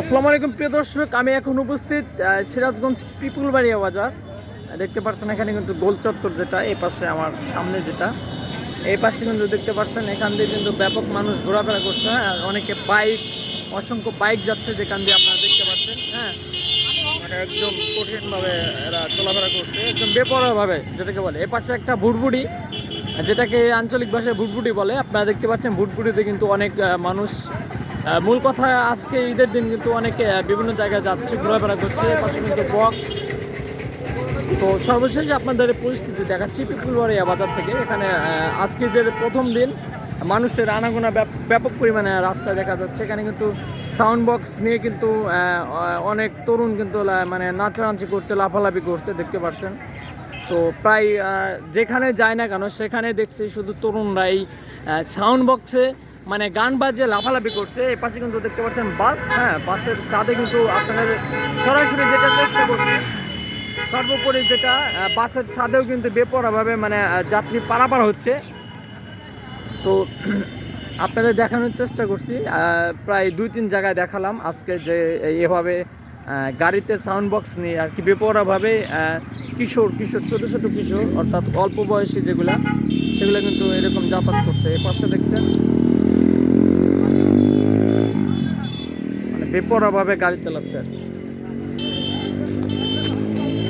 আসসালামু আলাইকুম প্রিয় দর্শক, আমি এখন উপস্থিত সিরাজগঞ্জ পিপুলবাড়িয়া বাজার। দেখতে পাচ্ছেন এখানে কিন্তু গোল চত্বর, যেটা এই পাশে আমার সামনে, যেটা এই পাশে কিন্তু দেখতে পাচ্ছেন এখান দিয়ে কিন্তু ব্যাপক মানুষ ঘোরাফেরা করছে। হ্যাঁ, আর অনেকে বাইক, অসংখ্য বাইক যাচ্ছে যেখান দিয়ে আপনারা দেখতে পাচ্ছেন। হ্যাঁ, মানে একদম কঠিনভাবে এরা চলাফেরা করছে, একদম বেপরোয়াভাবে যেটাকে বলে। এই পাশে একটা ভুটভুটি, যেটাকে আঞ্চলিক ভাষায় ভুটভুটি বলে। আপনারা দেখতে পাচ্ছেন ভুটভুটিতে কিন্তু অনেক মানুষ। মূল কথা, আজকে ঈদের দিন কিন্তু অনেকে বিভিন্ন জায়গায় যাচ্ছে, ঘোরাফেরা করছে। পাশে কিন্তু বক্স। তো সর্বশেষ আপনাদের পরিস্থিতি দেখাচ্ছি পিপুলবাড়িয়া বাজার থেকে। এখানে আজকে ঈদের প্রথম দিন, মানুষের আনাগোনা ব্যাপক পরিমাণে রাস্তায় দেখা যাচ্ছে। এখানে কিন্তু সাউন্ড বক্স নিয়ে কিন্তু অনেক তরুণ কিন্তু মানে নাচানাচি করছে, লাফালাফি করছে, দেখতে পাচ্ছেন। তো প্রায় যেখানে যায় না কেন সেখানে দেখছি শুধু তরুণরাই সাউন্ড বক্সে মানে গান বাজিয়ে লাফালাফি করছে। এই পাশে কিন্তু দেখতে পাচ্ছেন বাস। হ্যাঁ, বাসের ছাদে কিন্তু আপনাদের সরাসরি যেটা চেষ্টা করছে, সর্বোপরি যেটা বাসের ছাদেও কিন্তু বেপরোয়াভাবে মানে যাত্রী পারাপার হচ্ছে। তো আপনাদের দেখানোর চেষ্টা করছি, প্রায় 2-3 জায়গায় দেখালাম আজকে, যে এভাবে গাড়িতে সাউন্ড বক্স নিয়ে আর কি বেপরোয়াভাবে কিশোর ছোটো ছোটো কিশোর, অর্থাৎ অল্প বয়সী যেগুলা, সেগুলো কিন্তু এরকম যাতায়াত করছে। এ পাশে দেখছেন মানে বেপরোয়াভাবে গাড়ি চালাচ্ছে আর কি।